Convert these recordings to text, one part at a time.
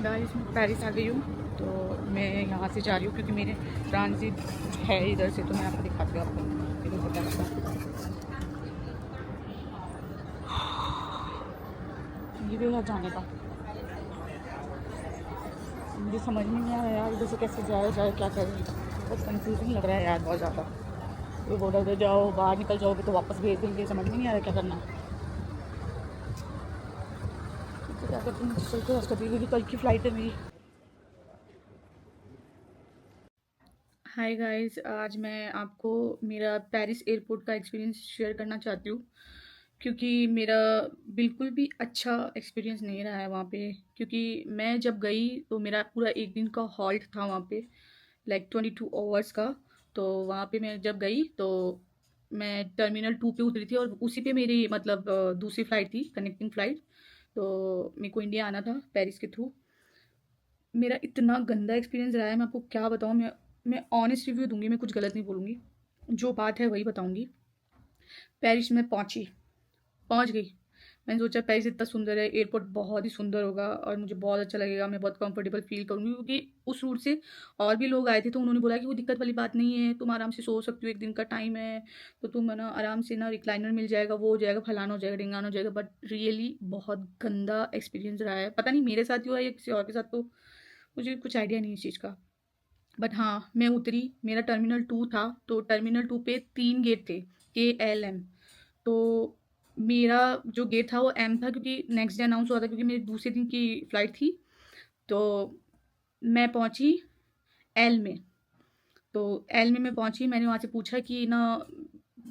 Guys मैं Paris आ गई हूँ। तो मैं यहाँ से जा रही हूँ क्योंकि मेरे ट्रांजिट है इधर से, तो मैं आपको दिखाती हूँ। आपको इधर पता लगता ये भी है जाने का। मुझे समझ में नहीं आ रहा है यार, इधर से कैसे जाया जाए, क्या करें। बहुत कंफ्यूजिंग लग रहा है यार, बहुत ज़्यादा। ये बोला उधर जाओ, बाहर निकल जाओगे तो वापस भेज देंगे, समझ में नहीं आ रहा क्या करना। तो क्या करती हूँ, चलते हैं कभी, क्योंकि कल की फ़्लाइट है मेरी। हाय गाइस, आज मैं आपको मेरा पेरिस एयरपोर्ट का एक्सपीरियंस शेयर करना चाहती हूँ, क्योंकि मेरा बिल्कुल भी अच्छा एक्सपीरियंस नहीं रहा है वहाँ पे। क्योंकि मैं जब गई तो मेरा पूरा एक दिन का हॉल्ट था वहाँ पे, लाइक 22 आवर्स का। तो वहाँ पे मैं जब गई तो मैं टर्मिनल 2 पे उतरी थी, और उसी पे मेरी मतलब दूसरी फ़्लाइट थी, कनेक्टिंग फ़्लाइट। तो मेरे को इंडिया आना था पेरिस के थ्रू। मेरा इतना गंदा एक्सपीरियंस रहा है, मैं आपको क्या बताऊँ। मैं ऑनेस्ट रिव्यू दूंगी, मैं कुछ गलत नहीं बोलूँगी, जो बात है वही बताऊँगी। पेरिस में पहुँच गई। मैंने सोचा पेरिस इतना सुंदर है, एयरपोर्ट बहुत ही सुंदर होगा और मुझे बहुत अच्छा लगेगा, मैं बहुत कंफर्टेबल फील करूँगी, क्योंकि उस रूट से और भी लोग आए थे। तो उन्होंने बोला कि वो दिक्कत वाली बात नहीं है, तुम आराम से सो सकती हो, एक दिन का टाइम है, तो तुम है ना आराम से ना रिक्लाइनर मिल जाएगा, वो हो जाएगा, फलाना हो जाएगा, ढिंगाना हो जाएगा। बट रियली बहुत गंदा एक्सपीरियंस रहा है। पता नहीं मेरे साथ ही हुआ या किसी और के साथ, तो मुझे कुछ आइडिया नहीं इस चीज़ का। बट हाँ, मैं उतरी, मेरा टर्मिनल 2 था। तो टर्मिनल 2 पे 3 गेट थे, KLM। तो मेरा जो गेट था वो M था, क्योंकि नेक्स्ट डे अनाउंस हुआ था, क्योंकि मेरी दूसरे दिन की फ़्लाइट थी। तो मैं पहुंची L में। तो L में मैं पहुंची, मैंने वहाँ से पूछा कि ना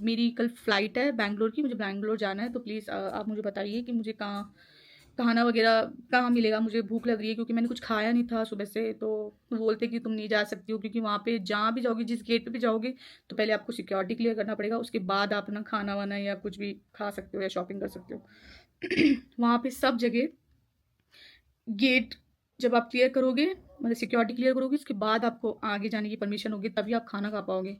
मेरी कल फ़्लाइट है बैंगलोर की, मुझे बैंगलोर जाना है, तो प्लीज़ आप मुझे बताइए कि मुझे खाना वगैरह कहाँ मिलेगा, मुझे भूख लग रही है, क्योंकि मैंने कुछ खाया नहीं था सुबह से। तो वो बोलते कि तुम नहीं जा सकती हो, क्योंकि वहाँ पे जहाँ भी जाओगे, जिस गेट पे भी जाओगे, तो पहले आपको सिक्योरिटी क्लियर करना पड़ेगा, उसके बाद आप ना खाना वाना या कुछ भी खा सकते हो या शॉपिंग कर सकते हो। वहाँ पे सब जगह गेट जब आप क्लियर करोगे, मतलब सिक्योरिटी क्लियर करोगे, उसके बाद आपको आगे जाने की परमिशन होगी, तभी आप खाना खा पाओगे।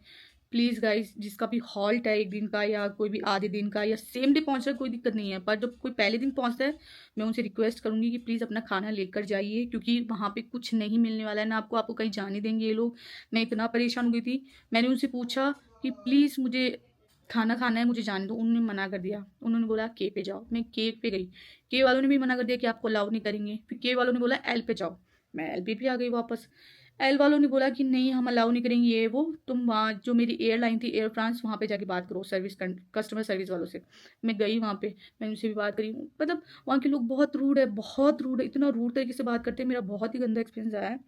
प्लीज़ गाइस, जिसका भी हॉल्ट है एक दिन का या कोई भी आधे दिन का या सेम डे पहुंच रहा है, कोई दिक्कत नहीं है, पर जब कोई पहले दिन पहुंचता है, मैं उनसे रिक्वेस्ट करूंगी कि प्लीज़ अपना खाना लेकर जाइए, क्योंकि वहाँ पे कुछ नहीं मिलने वाला है ना। आपको कहीं जाने देंगे ये लोग। मैं इतना परेशान हो गई थी। मैंने उनसे पूछा कि प्लीज़ मुझे खाना खाना है, मुझे जाने दो। उन्होंने मना कर दिया, उन्होंने बोला के पे जाओ। मैं के पे गई, के वालों ने भी मना कर दिया कि आपको अलाउ नहीं करेंगे। फिर के वालों ने बोला एल पे जाओ, मैं एल पे भी आ गई वापस। एल वालों ने बोला कि नहीं, हम अलाउ नहीं करेंगे, ये वो, तुम वहाँ जो मेरी एयरलाइन थी एयर फ्रांस, वहाँ पे जाके बात करो सर्विस कस्टमर सर्विस वालों से। मैं गई वहाँ पे, मैंने उनसे भी बात करी। मतलब वहाँ के लोग बहुत रूड है, बहुत रूड है, इतना रूड तरीके से बात करते हैं। मेरा बहुत ही गंदा एक्सपीरियंस आया है।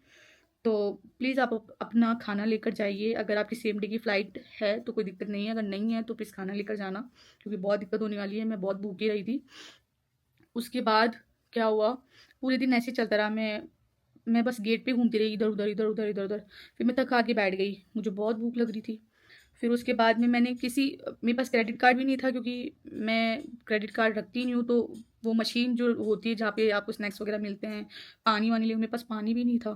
तो प्लीज़ आप अपना खाना लेकर जाइए। अगर आपकी सेम डे की फ़्लाइट है तो कोई दिक्कत नहीं है, अगर नहीं है तो प्लीज़ खाना लेकर जाना, क्योंकि बहुत दिक्कत होने वाली है। मैं बहुत भूखी रही थी। उसके बाद क्या हुआ, पूरे दिन ऐसे ही चलता रहा। मैं बस गेट पे घूमती रही, इधर उधर इधर उधर इधर उधर। फिर मैं थक के बैठ गई, मुझे बहुत भूख लग रही थी। फिर उसके बाद में मैंने मेरे पास क्रेडिट कार्ड भी नहीं था, क्योंकि मैं क्रेडिट कार्ड रखती नहीं हूँ। तो वो मशीन जो होती है जहाँ पे आपको स्नैक्स वगैरह मिलते हैं, पानी वानी लिए, मेरे पास पानी भी नहीं था।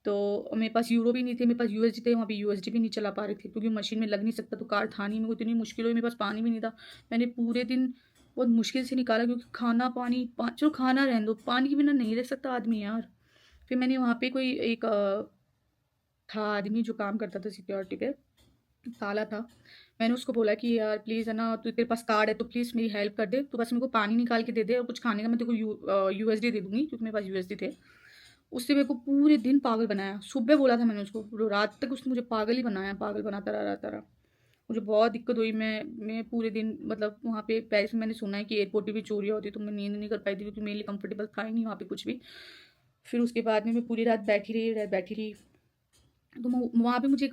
तो मेरे पास यूरो भी नहीं थे, मेरे पास यूएसडी थे, वहाँ पे यूएसडी भी नहीं चला पा रहे थे, क्योंकि मशीन में लग नहीं सकता, तो कार्ड था नहीं। मेरे को इतनी मुश्किल हुई, मेरे पास पानी भी नहीं था। मैंने पूरे दिन बहुत मुश्किल से निकाला, क्योंकि खाना पानी चलो खाना रहने दो, पानी के बिना नहीं रह सकता आदमी यार। फिर मैंने वहाँ पे कोई एक था आदमी जो काम करता था सिक्योरिटी पे, काला था। मैंने उसको बोला कि यार प्लीज़ है ना, तो तेरे पास कार्ड है तो प्लीज़ मेरी हेल्प कर दे, तो बस मेरे को पानी निकाल के दे दे, और कुछ खाने का मैं तेरे को यूएसडी दे दूंगी, क्योंकि मेरे पास यूएसडी थे। उससे मेरे को पूरे दिन पागल बनाया। सुबह बोला था मैंने उसको, रात तक उसने मुझे पागल ही बनाया, पागल बनाता रहा। मुझे बहुत दिक्कत हुई। मैं पूरे दिन मतलब वहाँ पे पेरिस में मैंने सुना है कि एयरपोर्ट पे भी चोरियाँ होती है, तो मैं नींद नहीं कर पाई थी, क्योंकि मेरे लिए कंफर्टेबल था ही नहीं वहाँ पे कुछ भी। फिर उसके बाद में मैं पूरी रात बैठी रही। तो वहाँ पे मुझे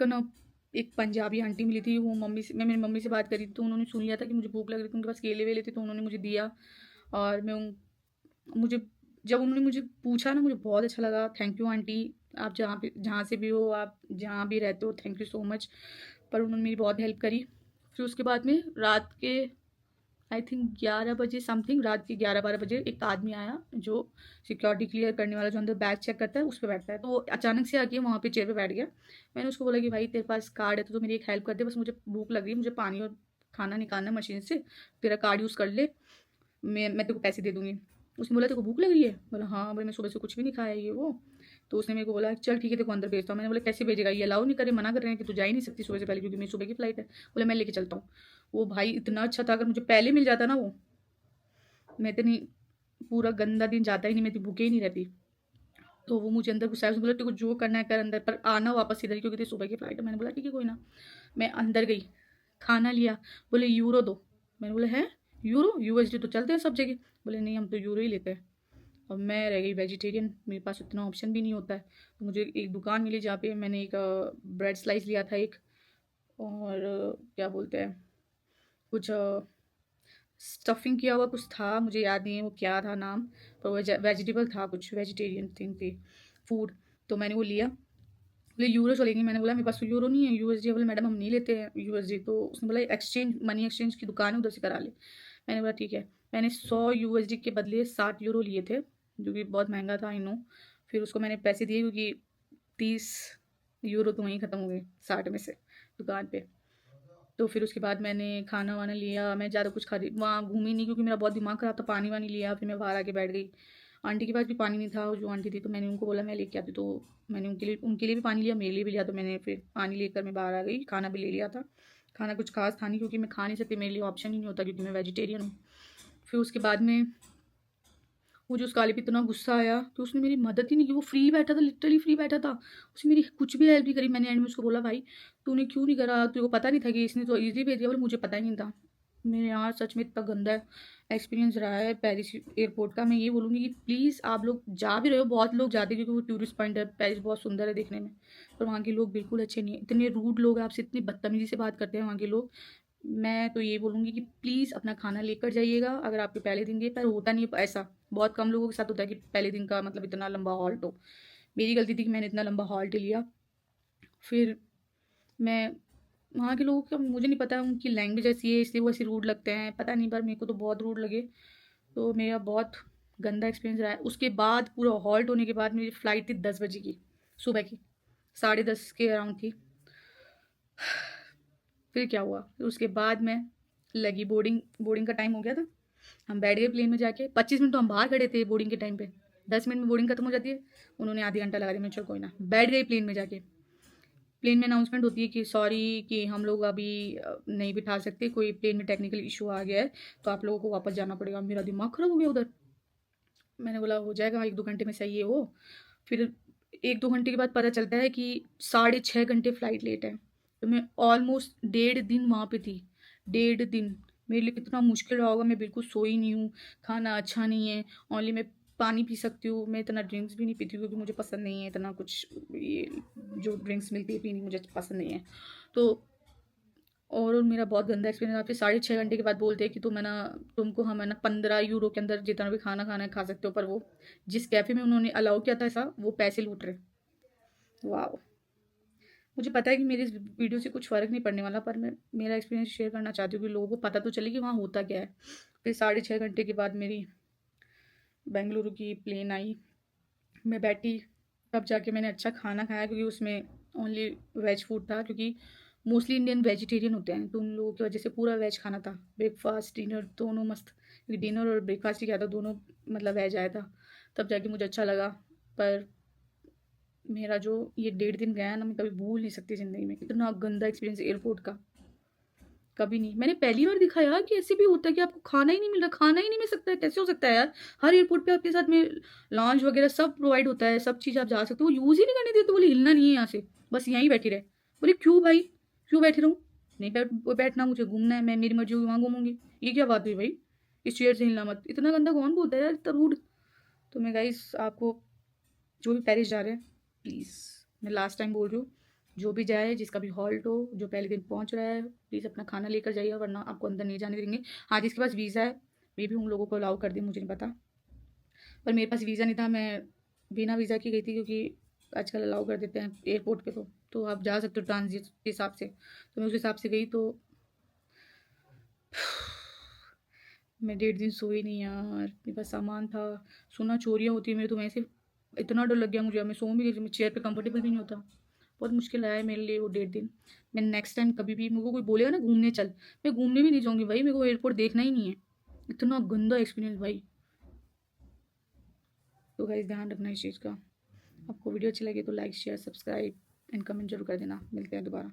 एक पंजाबी आंटी मिली थी। वो मैं मेरी मम्मी से बात करी थी, तो उन्होंने सुन लिया था कि मुझे भूख लग रही थी, उनके पास केले वेले थे, तो उन्होंने मुझे दिया। और मुझे जब उन्होंने मुझे पूछा ना, मुझे बहुत अच्छा लगा। थैंक यू आंटी, आप जहाँ से भी हो, आप जहाँ भी रहते हो, थैंक यू सो मच। पर उन्होंने मेरी बहुत हेल्प करी। फिर उसके बाद में रात के आई थिंक 11 बजे समथिंग, रात के 11-12 बजे एक आदमी आया, जो सिक्योरिटी क्लियर करने वाला, जो अंदर बैग चेक करता है, उस पर बैठता है। तो वो अचानक से आके वहाँ पे चेयर पे बैठ गया। मैंने उसको बोला कि भाई तेरे पास कार्ड है तो मेरी एक हेल्प कर दे, बस मुझे भूख लग रही है, मुझे पानी और खाना निकालना है मशीन से, तेरा कार्ड यूज़ कर ले, मैं तेरे को पैसे दे दूँगी। उसने बोला तेरे को भूख लग रही है? बोला हाँ भाई मैं सुबह से कुछ भी नहीं खाया ये वो। तो उसने मेरे को बोला चल ठीक है तेरे को अंदर भेजता हूँ। मैंने बोला कैसे भेजेगा, ये अलाउ नहीं करे, मना कर रहे हैं कि तू जा ही नहीं सकती सुबह से पहले क्योंकि मेरी सुबह की फ्लाइट है। बोला मैं लेके चलता हूँ। वो भाई इतना अच्छा था, अगर मुझे पहले मिल जाता ना वो, मैं इतनी पूरा गंदा दिन जाता ही नहीं, मैं इतनी भूखे ही नहीं रहती। तो वो मुझे अंदर घुसाया, उसने बोला तेरे को जो करना है कर अंदर, पर आना वापस इधर ही क्योंकि तेरी सुबह की फ्लाइट है। मैंने बोला ठीक है कोई ना। मैं अंदर गई, खाना लिया, बोले यूरो दो। मैंने बोला है यूरो, यूएसडी तो चलते हैं सब जगह। बोले नहीं हम तो यूरो ही लेते हैं। अब मैं रह गई वेजिटेरियन, मेरे पास उतना ऑप्शन भी नहीं होता है। तो मुझे एक दुकान मिली जहाँ पे मैंने एक ब्रेड स्लाइस लिया था एक, और क्या बोलते हैं कुछ स्टफिंग किया हुआ कुछ था, मुझे याद नहीं है वो क्या था नाम, पर वेजिटेबल था, कुछ वेजिटेरियन थिंग थी फूड। तो मैंने वो लिया। बोले यूरो चलेंगे, मैंने बोला मेरे पास तो यूरो नहीं है, यूएसडी। बोले मैडम हम नहीं लेते हैं यूएसडी। तो उसने बोला एक्सचेंज, मनी एक्सचेंज की दुकान है उधर से करा ले। मैंने बोला ठीक है। मैंने 100 यूएसडी के बदले 60 यूरो लिए थे, जो कि बहुत महंगा था आई नो। फिर उसको मैंने पैसे दिए क्योंकि 30 यूरो तो वहीं ख़त्म हो गए 60 में से दुकान पे। तो फिर उसके बाद मैंने खाना वाना लिया, मैं ज़्यादा कुछ खरीद वहाँ घूमी नहीं क्योंकि मेरा बहुत दिमाग ख़राब था। पानी वानी लिया, फिर मैं बाहर आके बैठ गई। आंटी के पास भी पानी नहीं था, और जो आंटी थी तो मैंने उनको बोला मैं लेके आती, तो मैंने उनके लिए भी पानी लिया, मेरे लिए भी लिया। तो मैंने फिर पानी लेकर मैं बाहर आ गई, खाना भी ले लिया था। खाना कुछ खास था नहीं क्योंकि मैं खा नहीं सकती, मेरे लिए ऑप्शन ही नहीं होता क्योंकि मैं वेजिटेरियन हूँ। फिर उसके बाद में मुझे उस काले पे इतना गुस्सा आया कि उसने मेरी मदद ही नहीं की। वो फ्री बैठा था, लिटरली फ्री बैठा था, उसने मेरी कुछ भी हेल्प नहीं करी। मैंने एंड में उसको बोला भाई तूने क्यों नहीं करा, तेरे को पता नहीं था कि इसने तो ईज़िली भेज दिया? बोले मुझे पता ही नहीं था। मेरे यहाँ सच में इतना गंदा एक्सपीरियंस रहा है पेरिस एयरपोर्ट का। मैं ये बोलूँगी कि प्लीज़ आप लोग जा भी रहे हो, बहुत लोग जाते हैं क्योंकि वो टूरिस्ट पॉइंट है, पेरिस बहुत सुंदर है देखने में, पर वहाँ के लोग बिल्कुल अच्छे नहीं हैं। इतने रूड लोग आपसे इतनी बदतमीज़ी से बात करते हैं वहाँ के लोग। मैं तो ये बोलूँगी कि प्लीज़ अपना खाना लेकर जाइएगा अगर आपके पहले दिन गए, पर होता नहीं है ऐसा। बहुत कम लोगों के साथ होता है कि पहले दिन का मतलब इतना लंबा हॉल्ट हो। मेरी गलती थी कि मैंने इतना लंबा हॉल्ट लिया। फिर मैं वहाँ के लोगों का मुझे नहीं पता, उनकी लैंग्वेज ऐसी है इसलिए वो ऐसे रूड लगते हैं, पता नहीं, पर मेरे को तो बहुत रूड लगे। तो मेरा बहुत गंदा एक्सपीरियंस रहा है। उसके बाद पूरा हॉल्ट होने के बाद मेरी फ़्लाइट थी 10 बजे की, सुबह की 10:30 के अराउंड थी। फिर क्या हुआ, फिर उसके बाद में लगी बोर्डिंग, बोर्डिंग का टाइम हो गया था। हम बैठ गए प्लेन में जाके, 25 मिनट तो हम बाहर खड़े थे बोर्डिंग के टाइम पे। 10 मिनट में बोर्डिंग खत्म हो जाती है, उन्होंने आधी घंटा लगा दिया। मैं चलो कोई ना, बैठ गई प्लेन में जाके। प्लेन में अनाउंसमेंट होती है कि सॉरी कि हम लोग अभी नहीं बिठा सकते, कोई प्लेन में टेक्निकल इशू आ गया है, तो आप लोगों को वापस जाना पड़ेगा। मेरा दिमाग खराब हो गया उधर। मैंने बोला हो जाएगा 1-2 घंटे में, सही है वो। फिर 1-2 घंटे के बाद पता चलता है कि 6.5 घंटे फ़्लाइट लेट है। तो मैं ऑलमोस्ट 1.5 दिन वहाँ पे थी, 1.5 दिन। मेरे लिए कितना मुश्किल रहा होगा, मैं बिल्कुल सोई नहीं हूँ, खाना अच्छा नहीं है, ओनली मैं पानी पी सकती हूँ। मैं इतना ड्रिंक्स भी नहीं पीती क्योंकि मुझे पसंद नहीं है इतना कुछ, ये जो ड्रिंक्स मिलती है पीनी मुझे पसंद नहीं है। तो और मेरा बहुत गंदा एक्सपीरियंस, आप फिर 6.5 घंटे के बाद बोलते हैं कि तुम है ना, तुमको हम है ना 15 यूरो के अंदर जितना भी खाना खाना है खा सकते हो, पर वो जिस कैफ़े में उन्होंने अलाउ किया था ऐसा, वो पैसे लूट रहे। वाह। मुझे पता है कि मेरी इस वीडियो से कुछ फ़र्क नहीं पड़ने वाला, पर मैं मेरा एक्सपीरियंस शेयर करना चाहती हूँ कि लोगों को पता तो चले कि वहाँ होता क्या है। फिर 6.5 घंटे के बाद मेरी बेंगलुरु की प्लेन आई, मैं बैठी, तब जाके मैंने अच्छा खाना खाया क्योंकि उसमें ओनली वेज फूड था, क्योंकि मोस्टली इंडियन वेजिटेरियन होते हैं, तो उन लोगों की वजह से पूरा वेज खाना था। ब्रेकफास्ट डिनर दोनों मस्त, क्योंकि डिनर और ब्रेकफास्ट ही क्या था, दोनों मतलब वेज आया था, तब जाके मुझे अच्छा लगा। पर मेरा जो ये 1.5 दिन गया है ना, मैं कभी भूल नहीं सकती ज़िंदगी में। इतना गंदा एक्सपीरियंस एयरपोर्ट का कभी नहीं। मैंने पहली बार देखा यार कि ऐसे भी होता है कि आपको खाना ही नहीं मिल रहा, खाना ही नहीं मिल सकता है, कैसे हो सकता है यार? हर एयरपोर्ट पे आपके साथ में लॉन्च वगैरह सब प्रोवाइड होता है, सब चीज़ आप जा सकते हो, वो यूज़ ही नहीं करने देते। बोले हिलना नहीं है यहाँ से, बस यहीं बैठी रहे। बोले क्यों भाई, क्यों बैठी रहूँ? नहीं बैठना, मुझे घूमना है, मैं मेरी मर्जी होगी वहाँ घूमूंगी। ये क्या बात हुई भाई, इस चेयर से हिलना मत, इतना गंदा कौन बोलता है यार, इतना रूड। तो मैं गाइस आपको, जो भी पेरिस जा रहे हैं, प्लीज़ मैं लास्ट टाइम बोल रही हूँ, जो भी जाए जिसका भी हॉल्ट हो, जो पहले दिन पहुँच रहा है, प्लीज़ अपना खाना लेकर जाइए, वरना आपको अंदर नहीं जाने देंगे। हाँ, जिसके पास वीज़ा है मे भी उन लोगों को अलाउ कर दें, मुझे नहीं पता, पर मेरे पास वीज़ा नहीं था, मैं बिना वीज़ा की गई थी क्योंकि आजकल अलाउ कर देते हैं एयरपोर्ट पे, तो आप जा सकते हो ट्रांजिट के हिसाब से। तो मैं उस हिसाब से गई, तो मैं 1.5 दिन सोई नहीं यार, मेरे पास सामान था, सुना चोरियाँ होती है मेरे, तो वैसे इतना डर लग गया मुझे, मैं सो भी गई, मैं चेयर पे कंफर्टेबल भी नहीं होता। बहुत मुश्किल आया है मेरे लिए वो 1.5 दिन। मैं नेक्स्ट टाइम कभी भी मेरे को कोई बोलेगा ना घूमने चल, मैं घूमने भी नहीं जाऊँगी भाई, मेरे को एयरपोर्ट देखना ही नहीं है। इतना गंदा एक्सपीरियंस भाई। तो गाइस ध्यान रखना इस चीज़ का। आपको वीडियो अच्छी लगी तो like, share, subscribe and comment ज़रूर कर देना। मिलते हैं दोबारा।